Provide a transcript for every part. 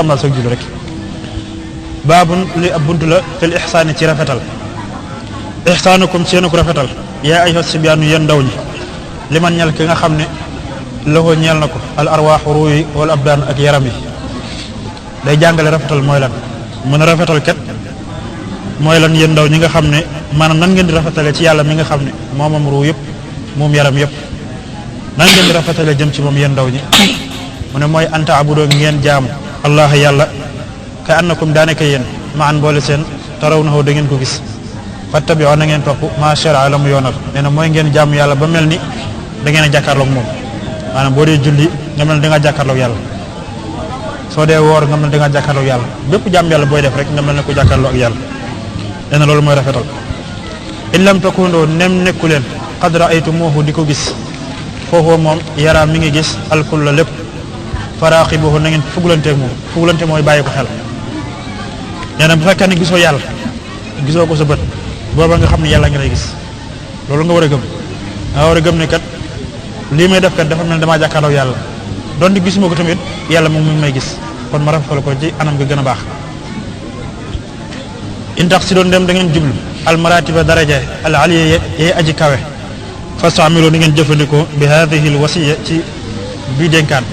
sàmmal sa julli rek. baabun li ab bunt la fil ixsaani ci rafetal. ixsaanukum seenu ko rafetal yaa ayyuha sibyaanu yéen ndaw ñi li man ñel ki nga xam ne loxo ñeel na ko al arwaaxu ruuyi wala abdaan ak yaram yi. day jàngale rafetal mooy lan mën a rafetal kat mooy lan yéen ndaw ñi nga xam ne maanaam nan ngeen di rafetale ci yàlla mi nga xam ne moomam ruu yëpp moom yaram yëpp nan ngeen di rafetale jëm ci moom yéen ndaw ñi mu ne mooy anta abudoo ngeen jaamu allah yàlla ka annakum daanaka yéen ma an boole seen taraw na da ngeen ko gis fattabi'u na ngeen topp ma shara'a la mu yoonal nee na mooy ngeen jaamu yàlla ba mel ni da ngeen a jàkkaarloog moom maanaam boo dee julli nga mel ni da ngaa jàkkaarloog yàlla soo dee woor nga mel ni da ngaa jàkkaarloog yàlla bépp jaam yàlla booy def rek nga mel ne ko jàkkaarloog ak yàlla nee na loolu mooy rafetal in lam takunu nem nekku leen qad ra'aytumuhu di ko gis foofu moom yaraa mi ngi gis alkul la lépp faraaqibuhu na ngeen fugulanteeg moom fugulante mooy bàyyi ko xel nee na bu fekkee ne gisoo yàlla gisoo ko sa bët booba nga xam ne yàlla nga lay gis loolu nga war a gëm nga war a gëm ne kat lii may def kat dafa mel ne damaa jàkkaarloog yàlla doon di gisuma ko tamit yàlla moom mi ngi may gis kon ma rafetal ko ci anam ga gën a baax in tax si doon dem da ngeen jublu al maratiba daraja al aliya yee aji kawe fastaamilu ni ngeen jëfandikoo bi hadihi al wasiya ci bii dénkaan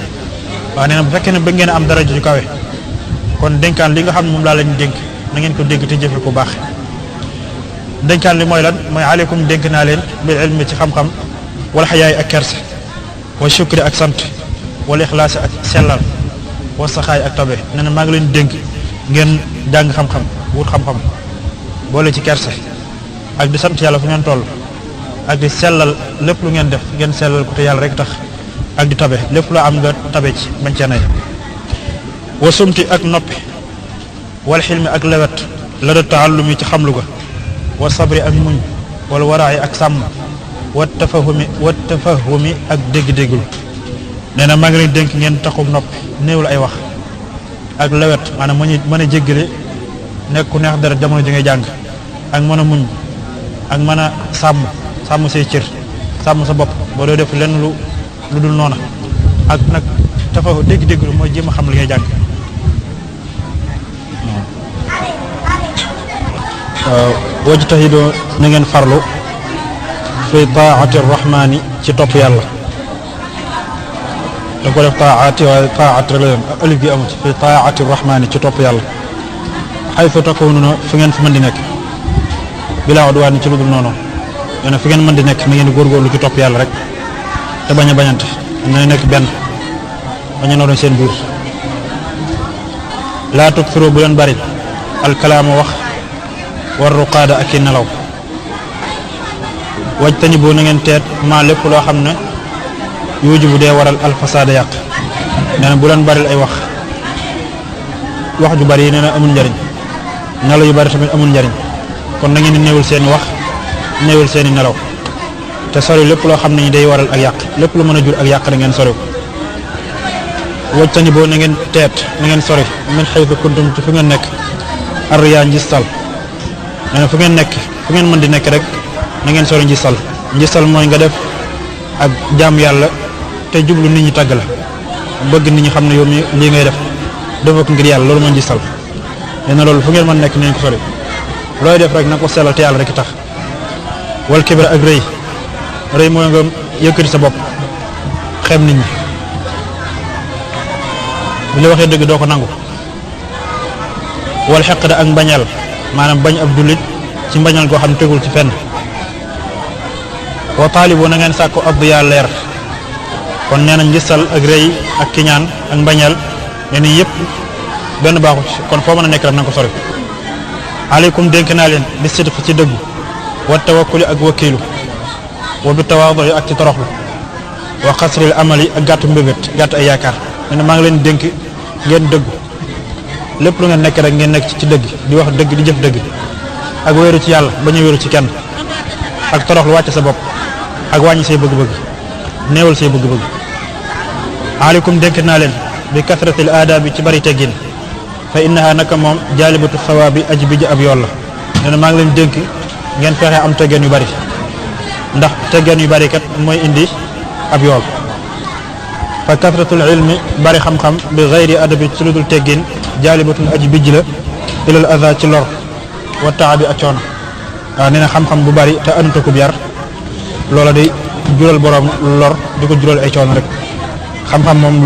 waaw nee na bu fekkee ne ba ngeen am daraja ju kawe kon dénkaan li nga xam ne moom laa leen dénk na ngeen ko dégg te jëfe ko baax dénkaan li mooy lan mooy aleykum dénk naa leen bil ilmi ci xam-xam wala xayaay ak kerse wa shukri ak sant wala ixlaasi ak sellal wa saxaay ak tabe nee na maa ngi leen dénk ngeen jàng xam-xam wut xam-xam boole ci kerse ak di sant yàlla fu ngeen toll ak di sellal lépp lu ngeen def ngeen sellal ko te yàlla rek tax ak di tabe lépp lu am nga tabe ci bañ cee nay wa sumti ak noppi wal xilmi ak lewet la da taallumi ci xamlu ga wa sabri ak muñ wala waraay ak sàmm wa tafahumi ak dégg-déggul nee na maa ngi leen dénk ngeen taxum noppi néewul ay wax ak lewet maanaam mën a jéggale nekk ku neex dara jamono ji ngay jàng ak mën a muñ ak mën a sàmm say cër sàmm sa bopp boo doo def lenn lu dul noona ak nag tafahu dégg-déggul mooy jéem a xam li ngay jàng wajtahidu na ngeen farlu fi taati rahmaani ci topp yàlla da ko def taati waaye taat rek la yoon alif gi amut fi taati rahmaani ci topp yàlla xaytu takununa fi ngeen fi mën di nekk bilaa udwaan ci lu dul noonu nee na fi ngeen mën di nekk na ngeen di góorgóorlu ci topp yàlla rek te bañ a bañante na nekk benn bañ a noonu seen biir laa tuksiru bu leen bari alkalaama wax war ruqaada ak i nelaw wajtani boo na ngeen teet maa lépp loo xam ne yuuju bu dee waral alfasaada yàq nee na bu leen baril ay wax ju bari yi nee na amul njariñ nelaw yu bari tamit amul njariñ kon na ngeen di néewul seeni wax néewul seeni nelaw te sori lépp loo xam ne ñi day waral ak yàq lépp lu mën a jur ak yàq na ngeen sori ko wajtani boo na ngeen teet na ngeen sori min xaytu kuntum ci fu ngeen nekk arriyaa njistal nee na fu ngeen nekk fu ngeen mën di nekk rek na ngeen sori njistal mooy nga def ak jaam yàlla te jublu nit ñi tàgg la bëgg nit ñi xam ne yow mi lii ngay def defoo ko ngir yàlla loolu mooy njistal nee na loolu fu ngeen mën nekk nañ ko sori looy def rek na ko sellal te yàlla rek tax wal kibra ak rëy mooy nga yëkkati sa bopp xeeb nit ñi bu la waxee dëgg doo ko nangu wal xeqda ak mbañal maanaam bañ ab jullit ci mbañal goo xam ne tegul ci fenn wa taalibu na ngeen sàkku addiya leer kon nee na njistal ak rëy ak kiñaan ak mbañal nee na yëpp benn baaxu ci kon foo mën a nekk rek na nga ko sori aleykum dénk naa leen bi sidq ci dëggu wa tawakkuli ak wakkiilu wa bi tawaadu ak ci toroxlu wa xasril amali ak gàttu mbébét gàttu ay yaakaar nee na maa ngi leen dénk ngeen dëggu lépp lu ngeen nekk rek ngeen nekk ci dëgg di wax dëgg di jëf dëgg ak wéeru ci yàlla bañ a wéeru ci kenn ak toroxlu wàcce sa bopp ak wàññi say bëgg-bëgg néewal say bëgg-bëgg aleykum dénk naa leen bi kasratil aadaabi ci bari teggin fa innaha naka moom jaalibatu sawaabi aji bi ji ab yool la nee na maa ngi leen dénk ngeen fexe am teggin yu bari ndax teggin yu bari kat mooy indi ab yool fa kasratul ilmi bari xam-xam bi gayri adabi ci lu dul teggin jaalibatun aji bijj la ilal aza ci lor wa taabi ak coono. waaw nee na xam-xam bu bari te anuta ko yar loola day jural borom lor di ko jural ay coono rek xam-xam moom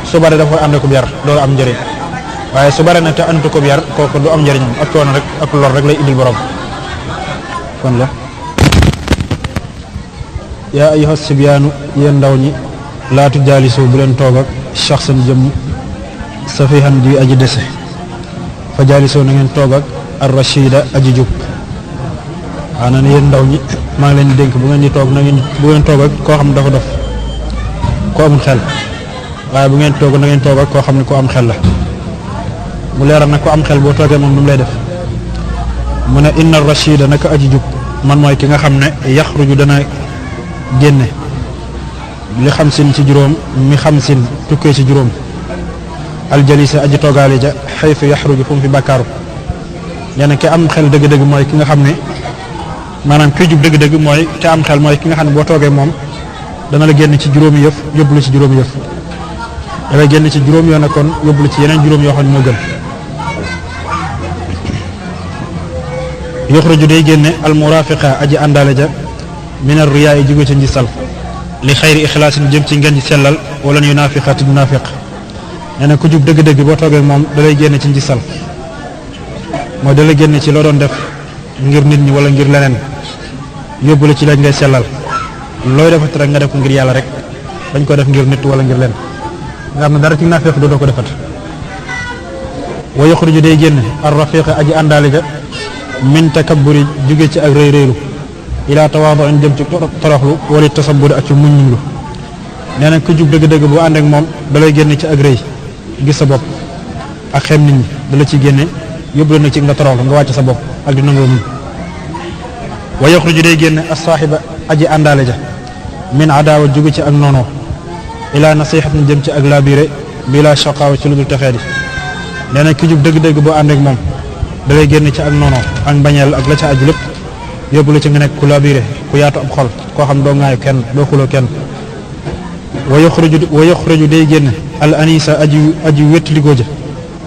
su bari dafa ànd ko yar loolu am njëriñ waaye su bari na te anuta ko yar kooku du am njëriñ ak coono rek ak lor rek lay indil borom. kon la yaa ayyuha sibyaanu yéen ndaw ñi laatu jaalisoo bu leen toog ak shaxsan jëm safihan di aji dese fa jaalisoo na ngeen toog ak ar rashida aji jub. waaw na ne yéen ndaw ñi maa ngi leen di dénk bu ngeen di toog na ngeen bu ngeen toog ak koo xam ne dafa dof ko amul xel waaye bu ngeen toog na ngeen toog ak koo xam ne ko am xel la. mu leeral nag ko am xel boo toogee moom nu mu lay def mu ne inna rashida naka aji jub man mooy ki nga xam ne yaxruju dana génne li xamsin ci juróom mi xamsin tukkee ci juróom aljalisa aji toogaale ja xaytu yaxruju fu mu fi bàkkaaru. nee na ki am xel dëgg-dëgg mooy ki nga xam ne maanaam kuy jub dëgg-dëgg mooy te am xel mooy ki nga xam ne boo toogee moom dana la génn ci juróomi yëf yóbbu la ci juróomi yëf dafay génn ci juróom yoo ne kon yóbbu la ci yeneen juróom yoo xam ne moo gën. yuxruju day génne almurafiqa aji àndaale ja min ar-riyaa yi jóge ci njistal li xayri ixlaasin jëm ci ngeen ci sellal wala ñu naafiqati du naafiq. nee na ku jub dëgg-dëgg boo toogee moom da lay génne ci njistal mooy da lay génne ci loo doon def ngir nit ñi wala ngir leneen yóbbu la ci lañ ngay sellal looy defat rek nga def ko ngir yàlla rek dañ ko def ngir nit wala ngir leen nga xam ne dara ci naafiq doo ko defat. wa yuxruju day génne ar-rafiqa aji àndaale ja min takabburi jóge ci ak rëy rëylu ila tawaadu in jëm ci toroxlu wala tasabburi ak ci muññulu. nee na ku jub dëgg-dëgg bu ànd ak moom da lay génne ci ak rëy gis sa bopp ak xem nit ñi da la ciy génne yóbbu la na ci nga toroxlu nga wàcc sa bopp ak di nangoo muñ. wa yaxruju day génne as-saaxiba aji àndaale ja min adaawa jóge ci ak noonoo ila nasihatin jëm ci ak labiré bila shaqaawa ci lu dul texee di. nee na ki jub dëgg-dëgg boo ànd ak moom da lay génn ci ak noonoo ak mbañeel ak la ca aju lépp yóbbu la ci nga nekk ku labiré ku yaatu ab xol koo xam doo ŋaayu kenn doo xuloo kenn. wa yaxruju day génn al anisa aji wétligoo ja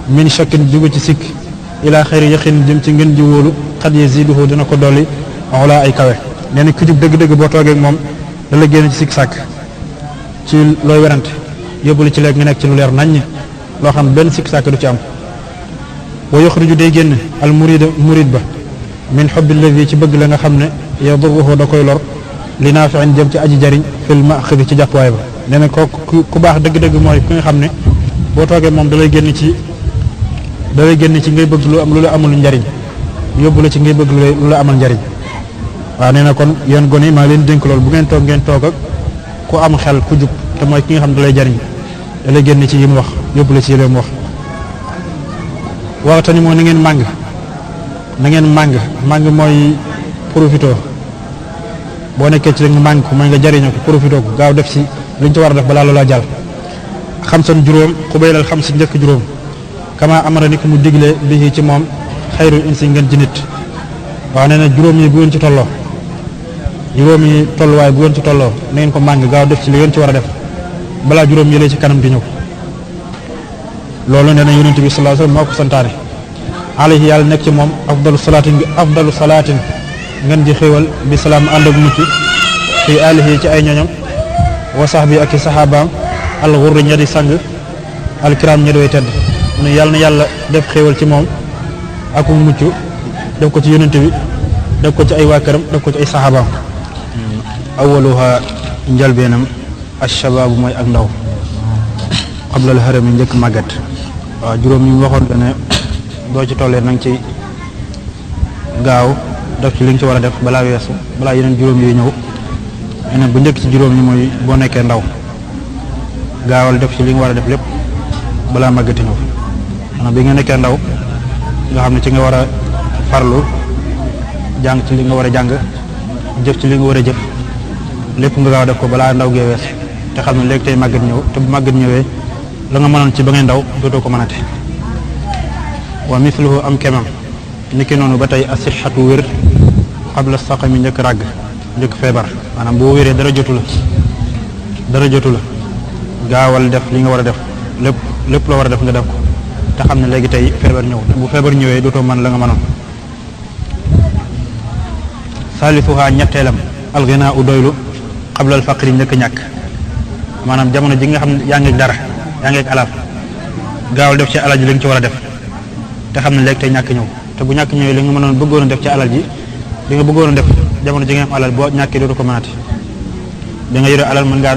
min shakkin jóge ci sikk ila xayri yaqin jëm ci ngeen ji wóolu xat yaziduhu dina ko dolli wala ay kawe. nee na ki jub dëgg-dëgg boo toogee ak moom da lay génn ci sikk sàkk ci looy werante yóbbu la ci léegi nga nekk ci lu leer naññ loo xam benn sikk sàkk du ci am. wa yaxruju day génn al murid ba min xubbi alladi ci bëgg la nga xam ne yadurruhu da koy lor li naafiin jëm ci aji jariñ fil maxidi ci jàppuwaay ba. nee na kooku ku baax dëgg-dëgg mooy ki nga xam ne boo toogee moom da lay génn ci ngay bëgg lu la amul njariñ yóbbu la ci ngay bëgg lu la amal njariñ. waaw nee na kon yéen gone yi maa leen dénk loolu bu ngeen toog ngeen toog ak ku am xel ku jub te mooy ki nga xam ne da lay jariñ da lay génn ci yi mu wax yóbbu la ci yi mu wax. waxtani moo na ngeen màng mooy profito boo nekkee ci rek nga màng ko mooy nga jariñoo ko profito ko gaaw def ci liñ ci war a def balaa loola jàll. xamsan juróom xubaylal xam si njëkk juróom kama amara ni ko mu digle bi ci moom xayrul insi ngeen ci nit. waaw nee na juróom yi bu ngeen ci tolloo juróom yi tolluwaay bu ngeen ci tolloo na ngeen ko màng gaaw def ci li ngeen ci war a def balaa juróom yi lay ci kanam di ñëw. loolu nee na yonent bi sallallahu alayhi wasallam moo ko santaane alayhi yàlla nekk ci moom afdalu salaatin ngeen ji xéewal bi salaam ànd ak mucc fi alihi ci ay ñoñom wa sahbi ak i saxaabaam alxurri ña di sang alkiram ña di way tedd mu ne yàlla na yàlla def xéewal ci moom ak mucc def ko ci yonent bi def ko ci ay waa këram def ko ci ay saxaabaam. awaluha njalbeenam ashabaabu mooy ak ndaw xablal harami njëkk màggat. waaw juróom yi mu waxoon que ne boo ci tollee na nga ci gaaw def ci li nga ci war a def balaa weesu balaa yeneen juróom yooyu ñëw yeneen bu njëkk ci juróom yi mooy boo nekkee ndaw gaawal def ci li nga war a def lépp balaa màggati ñëw. maanaam bi nga nekkee ndaw nga xam ne ci nga war a farlu jàng ci li nga war a jàng jëf ci li nga war a jëf lépp nga gaaw def ko balaa ndaw gee weesu te xam ne léegi tey màggat ñëw te bu màggat ñëwee la nga mënoon ci ba ngay ndaw dootoo ko mënate. wa mithluhu am kemam niki noonu ba tey asixatu wér xabla saqami njëkk ràgg njëkk feebar maanaam boo wéree dara jotu la gaawal def li nga war a def lépp la war a def nga def ko te xam ne léegi tey feebar ñëw bu feebar ñëwee dootoo mën la nga mënoon. salisuha ñetteelam alxinaa u doylu xablal faqri njëkk ñàkk maanaam jamono ji nga xam ne yaa ngi dara yaa ngi alal gaawal def ci alal ji li nga ci war a def te xam ne léegi tey ñàkk ñëw te bu ñàkk ñëwee li nga mënoon bëggoon a def ci alal ji li nga bëggoon a def jamono ji nga am alal boo ñàkkee dootu ko mënati da nga yore alal mën ngaa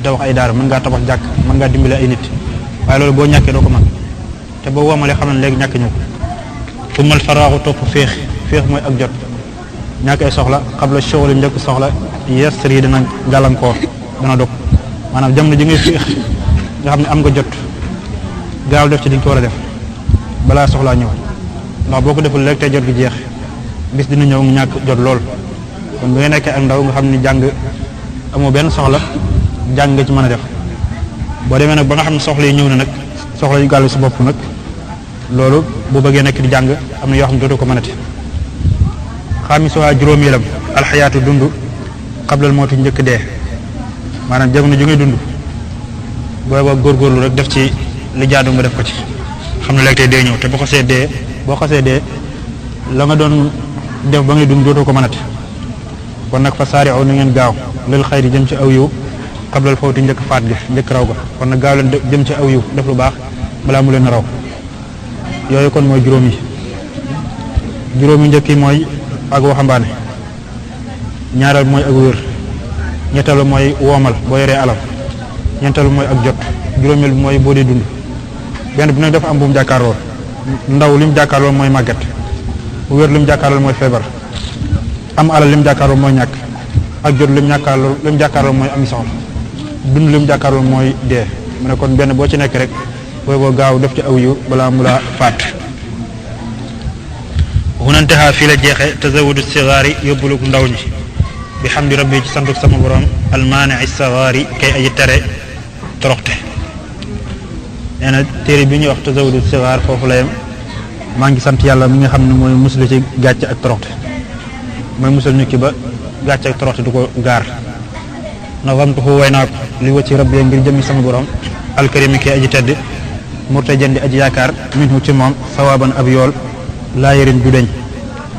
tabax ay daara mën ngaa tabax jàkk mën ngaa dimbale ay nit waaye loolu boo ñàkkee doo ko mën te boo womalee xam ne léegi ñàkk ñëw tumal faraaxu topp féex mooy ak jot ñàkk ay soxla xabla showli njëkk soxla yestar yi dina gàllankoor dana dog maanaam jamono ji ngay féex nga xam ne am nga jot gaaw def ci di nga ko war a def balaa soxlaa ñëw ndax boo ko deful léegi tey jot gi jeex bis dina ñëw nga ñàkk jot lool kon bu nga nekkee ak ndaw nga xam ne jàng amoo benn soxla jàng nga ci mën a def boo demee nag ba nga xam ne soxla yi ñëw na nag soxla yu gàllu sa bopp nag loolu bu bëggee nekk di jàng am na yoo xam ne dootoo ko mënati xaamisuwaa juróomeelam alxayaatu dund xablal mooti njëkk dee maanaam jamono ji ngay dund booba góorgóorlu rek def ci li jaadu nga def ko ci xam ne léegi tey dee ñëw te boo xasee dee la nga doon def ba ngay dund dootoo ko mënati kon nag fa saari'u na ngeen gaaw lil xayri jëm ci aw yiw xablal fawti njëkk faat gi njëkk raw ga kon nag gaaw leen jëm ci aw yiw def lu baax balaa mu leen raw yooyu kon mooy juróomi njëkk yi mooy ak waxambaane ñaareel mooy ak wér ñetteelu mooy woomal boo yoree alal ñeenteelu mooy ak jot juróomeel bi mooy boo dee dund benn bu nekk dafa am bu mu jàkkaarloo ndaw li mu jàkkaarloo mooy màgget wér li mu jàkkaarloo mooy feebar am alal li mu jàkkaarloo mooy ñàkk ak jot li mu jàkkaarloo mooy ami soxla dund li mu jàkkaarloo mooy dee mu ne kon benn boo ci nekk rek boo gaaw def ci aw yu balaa mu la faat hunantaha fii la jeexe tazawudu sigaari yóbbuluk ndaw ñi bi hamdi rabbi ci santuk sama borom almaanii sigaari kay aji tere toroxte nee na téere bi ñuy wax tazawudu sigaar foofu la yem maa ngi sant yàlla mi nga xam ne mooy musal ci gàcce ak toroxte mooy musal nit ki ba gàcce ak toroxte du ko gaar nazamtuhu way naa ko li wacci rabbi ngir jëmmi sama borom alkarimi kay aji tedd murtajan di aji yaakaar minhu ci moom sawaaban ab yool laa yërin ju deñ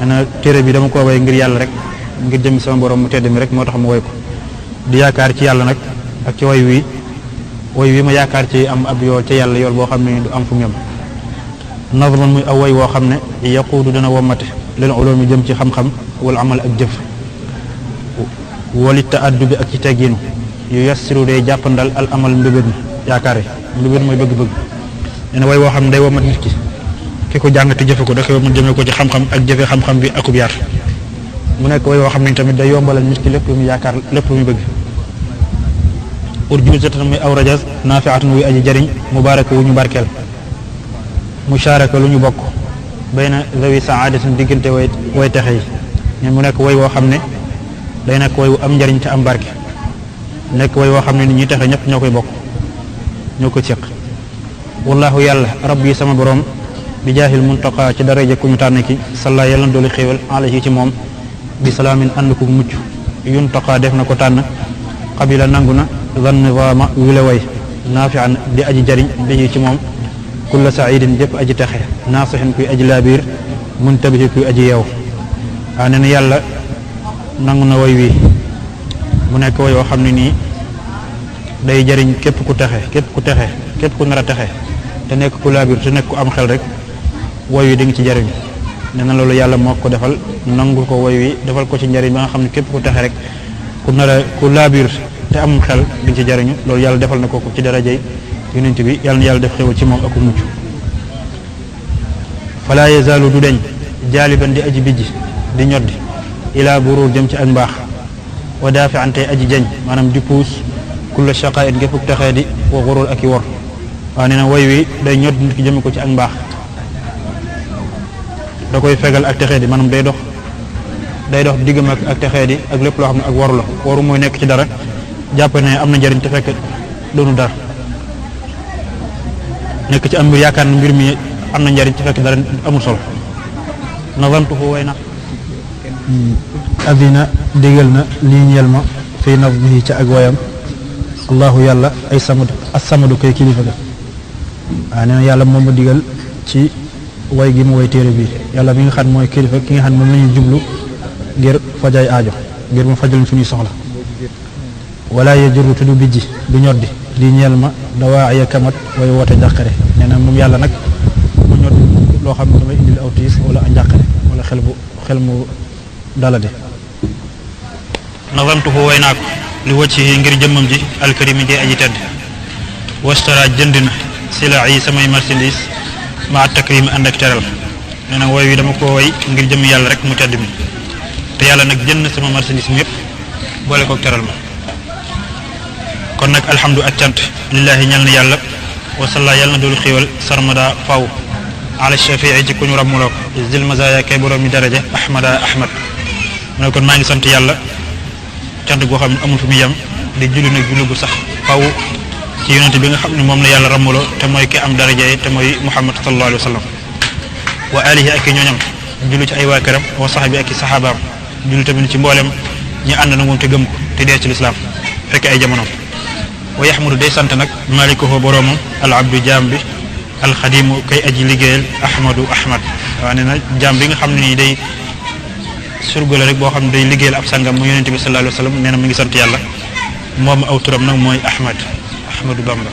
nee na téere bi dama ko way ngir yàlla rek ngir jëmmi sama borom mu tedd mi rek moo tax mu woy ko di yaakaar ci yàlla nag ak ci woy wi ma yaakaar ci am ab yool ci yàlla yool boo xam ne du am fu mu yem nazman muy aw woy woo xam ne yaquudu dana wommate lil ulumi jëm ci xam-xam wal amal ak jëf walit ta'addubi ak ci teggiinu yu yassiru day jàppandal al amal mbébét mi yaakaar yi mbébét mooy bëgg-bëgg nee na woy woo xam ne day wommat nit ki ko jàng te jëfe ko da koy mën jëmee ko ci xam-xam ak jëfe xam-xam bi akub yar mu nekk woy woo xam ne tamit day yombalal nit ki lépp lu mu yaakaar lépp lu mu bëgg urjuuzatan muy aw rajas naafi'atun wuy aji jariñ mubaaraka wu ñu barkeel mushaaraka lu ñu bokk bayna zawi saadatin diggante way texe yi ñun mu nekk woy woo xam ne day nekk woy wu am njariñ te am barke nekk woy woo xam ne nit ñi texe ñëpp ñoo koy bokk ñoo ko séq wallahu yàlla rabbi sama borom bi jaahil muntaqa ci daraja ku ñu tànn ki salla yàlla na dooli xéewal alayhi ci moom bi salaamin ànd ku mucc yuntaqa def na ko tànn qabila nangu na zan nizaama wile way naafian di aji jariñ bi ci moom kulla saidin jëpp aji texe naasixin kuy aji laabiir muntabihi kuy aji yeew waa nee na yàlla nangu na woy wi mu nekk woy woo xam ne nii day jariñ képp ku texe képp ku nar a texe te nekk ku laabiir te nekk ku am xel rek woy wi di nga ci jariñ nee na loolu yàlla moo ko defal nangul ko woy wi defal ko ci njariñ ba nga xam ne képp ku texe rek ku laabiir te am xel di nga ci jariñu loolu yàlla defal na ko ci darajay yonent bi yàlla na yàlla def xewal ci moom ak mucc fala yazaalu du deñ jaaliban di aji bijji di ñoddi ilaa buruur jëm ci ak mbaax wa daafi'an tey aji jañ maanaam di puus kulla shaqaa'in gépp texee di wa xurur ak i wor waaw nee na woy wi day ñod nit ki jëme ko ci ak mbaax da koy fegal ak texee di maanaam day dox diggam ak texee di ak lépp loo xam ne ak waru la waru mooy nekk ci dara jàpp ne am na njëriñ te fekk doonu dara nekk ci am mbir yaakaar ne mbir mi am na njëriñ te fekk dara amul solo nazamtuhu way na adina digal na lii ñeel ma fii nazmihi ca ak wayam allahu yàlla ay samadu as-samadu koy kilifa ga waaw nee na yàlla moom ma digal ci way gi mu way téere bi yàlla mi nga xam mooy kilifa ki nga xam moom la ñuy jublu ngir fajaay aajo ngir mu fajal suñuy soxla wala yajurru te du bijji du ñoddi lii ñeel ma dawaa ya kamat way woote njàqare nee na moom yàlla nag mu ñoddi loo xam ne damay indil aw tiis wala a njàqare wala xel mu dalade nazamtuhu way naa ko li wacci ngir jëmmam ji alkarimi ji aji tedd wastara jënd na sila yi samay marchandise ma takrim ànd ak teral nee na woy wi dama ko woy ngir jëm yàlla rek mu tedd mi te yàlla nag jënd sama marchandise mi yëpp boole kook teral ma kon nag alhamdu ak cant lillahi ñal na yàlla wasalla yàlla na doolu xiiwal sarmada faw ala shafii ci ku ñu ràmmuloo ko zil mazaya kay borom mi daraja ahmada ahmad mu ne kon maa ngi sant yàlla cant goo xam ne amul fu mu yem di julli nag julli gu sax faw ci yonente bi nga xam ne moom la yàlla ràmmuloo te mooy ki am daraja yi te mooy muhammad sallallahu alayhi wa sallam wa alihi ak i ñooñam julli ci ay waa këram wa saxbi ak i saxaabaam julli tamit ci mboolem ñi ànd na moom te gëm ko te dee ci lislaam fekk ay jamonoom wa yaxmudu day sant nag malikoho boroomam al abdu jaam bi alxadimu kay aji liggéeyal ahmadu ahmad waaw nee na jaam bi nga xam ne nii day surga la rek boo xam ne day liggéeyal ab sangam mu yonente bi sallallahu alayhi wa sallam nee na mi ngi sant yàlla moom aw turam nag mooy ahmadu bamba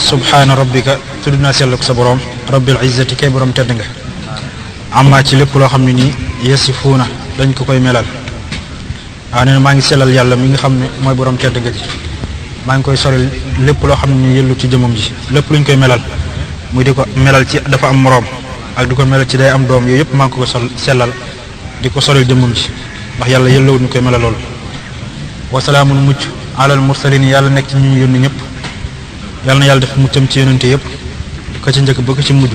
subhaana rabbika tudd naa sell ko sa borom rabbil izzati kay borom tedd nga amma ci lépp loo xam ne nii yasifuuna dañ ko koy melal waaw nee na maa ngi sellal yàlla mi nga xam ne mooy borom tedd nga ji maa ngi koy soril lépp loo xam ne nii yëllu ci jëmam ji lépp luñ koy melal muy di ko melal ci dafa am moroom ak di ko melal ci day am doom yooyu yëpp maa ngi ko sellal di ko soril jëmam ji ndax yàlla yëllawul ñu koy melal loolu wasalaamun mucc alal mursalin yàlla nekk ci ñu ñu yónni ñëpp yàlla na yàlla def muccam ci yonente yëpp ko ci njëkk ba ko ci mujj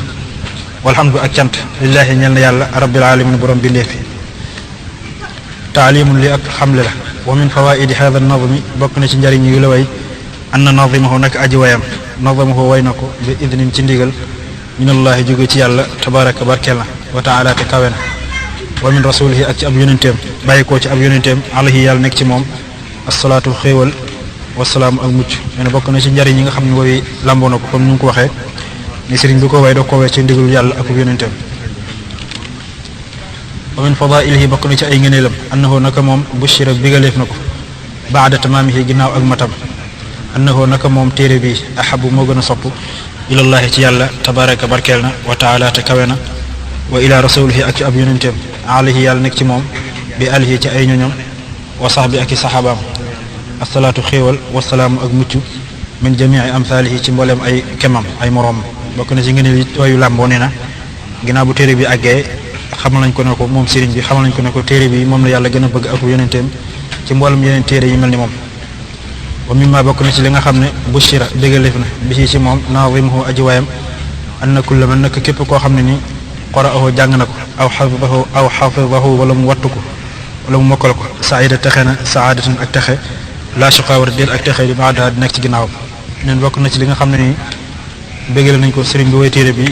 walhamdu ak cant lillahi ñeel na yàlla rabbil alamin borom bindee fi taalimun li ak xamle la wa min fawaidi hada nazmi bokk na ci njariñ yu la way anna nazimahu nak aji wayam nazamahu way na ko bi idnin ci ndigal minallahi jóge ci yàlla tabaraka barkeel na wa taala te kawe na wa min rasulihi ak ci ab yonenteem bàyyi koo ci ab yonenteem alayhi yàlla nekk ci moom asalaatu xéewal wasalaam ak mucc nee na bokk na ci njariñ yi nga xam ne woy lamboo na ko comme ni nga ko waxee ni sëriñ bi ko way doo ko way ci ndigalu yàlla ak ab yonenteem wa min fadailihi bokk na ci ay ngëneelam annahu naka moom bushira bigaleef na ko baada tamaamihi ginnaaw ak matam annahu naka moom téere bi ahabu moo gën a sopp ilallahi ci yàlla tabaraka barkeel na wa taala te kawe na wa ila rasulihi ak ci ab yonenteem alayhi yàlla nekk ci moom bi alihi ci ay ñoñam wa sahbi ak i saxaabaam asalaatu xéewal wasalaamu ak mucc min jamii amsaalihi ci mbooleem ay kemam ay moroom bokk na ci ngëneel yi wayu làmboo nee na ginnaaw bu téere bi àggee xamal nañ ko ne ko moom sëriñ bi xamal nañ ko ne ko téere bi moom la yàlla gën a bëgg ak yonenteem ci mboolem yeneen téere yi mel ni moom wa mimma bokk na ci li nga xam ne bushira bégalef na bi ci moom nazimuhu aji waayam anna kulla man nag képp koo xam ne ni qara'ahu jàng na ko aw xafidahu wala mu wattu ko wala mu mokkal ko saida texe na saadatan ak texe la shaqawar déet ak texe li baada di nekk ci ginnaawam neen bokk na ci li nga xam ne ni bégale nañ ko sëriñ bi way téere bi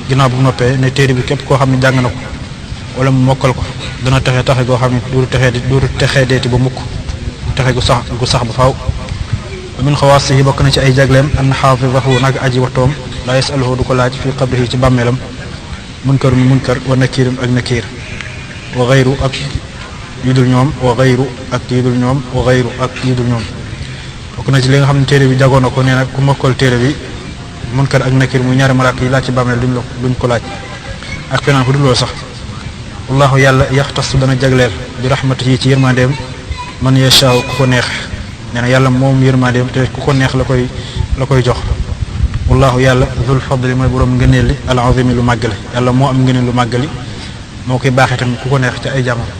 ginnaaw bu noppee ne téere bi képp koo xam ne jàng na ko wala mu mokkal ko dana texe texe goo xam ne duuru texee deeti ba mukk texe gu sax ba faaw min xawaasihi bokk na ci ay jagleem an xaafidahu nag aji waxtoom la yasaluhu du ko laaj fi qabrihi ci bàmmeelam munkarun munkar wa nakiirun ak nakiir wa xayru ak yu dul ñoom wa xayru ak yu dul ñoom wa xayru ak yu dul ñoom bokk na ci li nga xam ne téere bi jagoon na ko nee na ku mokkal téere bi munkar ak nakiir muy ñaari malaaka yi laaj ci bàmmeel duñ ko laaj ak feneen fu dul loolu sax wallahu yàlla yaxtasu dana jagleel bi rahmatihi ci yërmandeem man yashaaw ku ko neex nee na yàlla moom yërmandeem te ku ko neex la koy jox wallahu yàlla zul fadli mooy borom ngëneel li al azimi lu màggale yàlla moo am ngëneel lu màggali moo koy baaxee tamit ku ko neex ci ay jamono